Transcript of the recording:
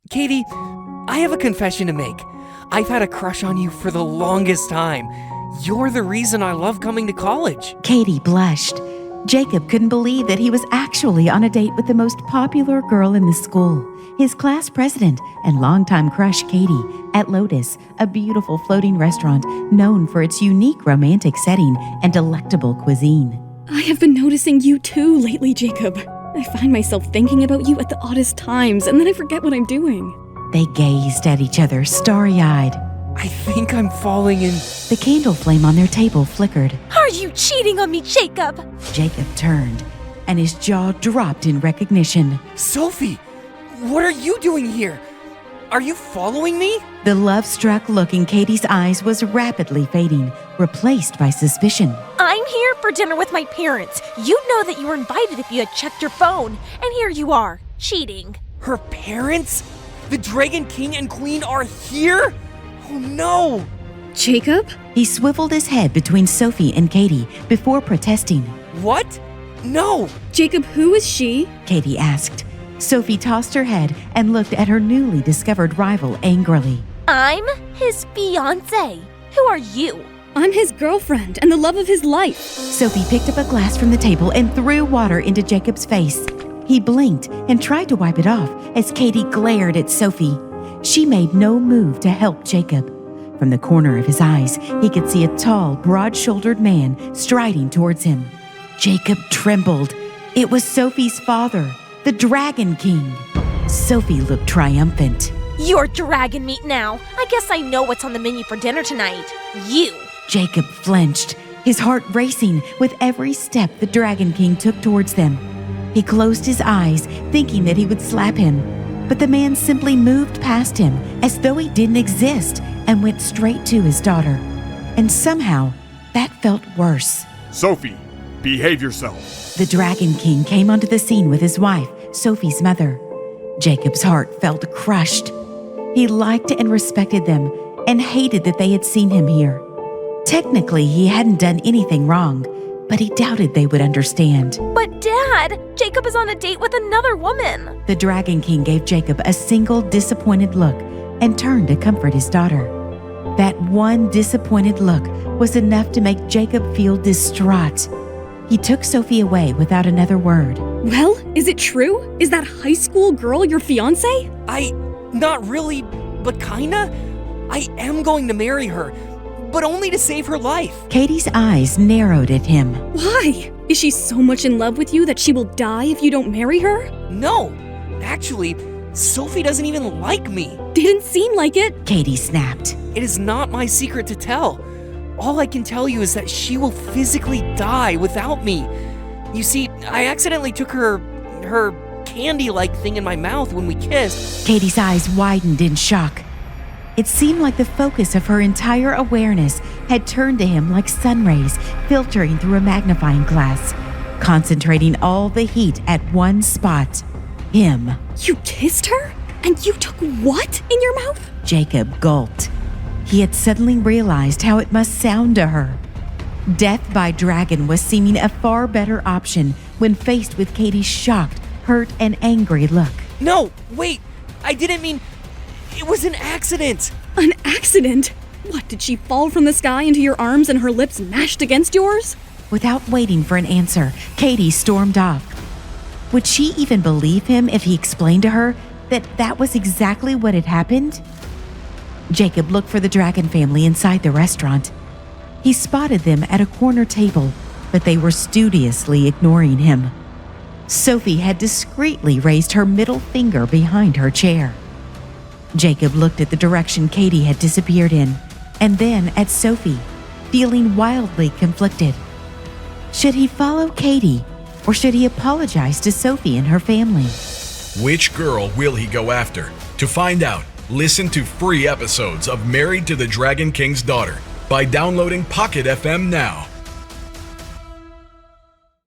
Katie, I have a confession to make. I've had a crush on you for the longest time. You're the reason I love coming to college. Katie blushed. Jacob couldn't believe that he was actually on a date with the most popular girl in the school, his class president and longtime crush Katie, at Lotus, a beautiful floating restaurant known for its unique romantic setting and delectable cuisine. I have been noticing you too lately, Jacob. I find myself thinking about you at the oddest times, and then I forget what I'm doing. They gazed at each other, starry-eyed. I think I'm falling in. The candle flame on their table flickered. Are you cheating on me, Jacob? Jacob turned, and his jaw dropped in recognition. Sophie, what are you doing here? Are you following me? The love-struck look in Katie's eyes was rapidly fading, replaced by suspicion. I'm here for dinner with my parents. You'd know that you were invited if you had checked your phone. And here you are, cheating. Her parents? The Dragon King and Queen are here? Oh no! Jacob? He swiveled his head between Sophie and Katie before protesting. What? No! Jacob, who is she? Katie asked. Sophie tossed her head and looked at her newly discovered rival angrily. I'm his fiancé. Who are you? I'm his girlfriend and the love of his life. Sophie picked up a glass from the table and threw water into Jacob's face. He blinked and tried to wipe it off as Katie glared at Sophie. She made no move to help Jacob. From the corner of his eyes, he could see a tall, broad-shouldered man striding towards him. Jacob trembled. It was Sophie's father, the Dragon King. Sophie looked triumphant. You're dragging meat now. I guess I know what's on the menu for dinner tonight. You. Jacob flinched, his heart racing with every step the Dragon King took towards them. He closed his eyes, thinking that he would slap him, but the man simply moved past him as though he didn't exist and went straight to his daughter. And somehow, that felt worse. Sophie, behave yourself. The Dragon King came onto the scene with his wife, Sophie's mother. Jacob's heart felt crushed. He liked and respected them and hated that they had seen him here. Technically, he hadn't done anything wrong, but he doubted they would understand. But Dad, Jacob is on a date with another woman. The Dragon King gave Jacob a single disappointed look and turned to comfort his daughter. That one disappointed look was enough to make Jacob feel distraught. He took Sophie away without another word. Well, is it true? Is that high school girl your fiancé? Not really, but kinda. I am going to marry her, but only to save her life. Katie's eyes narrowed at him. Why? Is she so much in love with you that she will die if you don't marry her? No, actually, Sophie doesn't even like me. Didn't seem like it. Katie snapped. It is not my secret to tell. All I can tell you is that she will physically die without me. You see, I accidentally took her candy-like thing in my mouth when we kissed. Katie's eyes widened in shock. It seemed like the focus of her entire awareness had turned to him like sun rays filtering through a magnifying glass, concentrating all the heat at one spot. Him. You kissed her? And you took what in your mouth? Jacob gulped. He had suddenly realized how it must sound to her. Death by dragon was seeming a far better option when faced with Katie's shocked, hurt, and angry look. No, wait, I didn't mean... It was an accident. An accident? What, did she fall from the sky into your arms and her lips mashed against yours? Without waiting for an answer, Katie stormed off. Would she even believe him if he explained to her that that was exactly what had happened? Jacob looked for the Dragon family inside the restaurant. He spotted them at a corner table, but they were studiously ignoring him. Sophie had discreetly raised her middle finger behind her chair. Jacob looked at the direction Katie had disappeared in, and then at Sophie, feeling wildly conflicted. Should he follow Katie, or should he apologize to Sophie and her family? Which girl will he go after? To find out, listen to free episodes of Married to the Dragon King's Daughter by downloading Pocket FM now.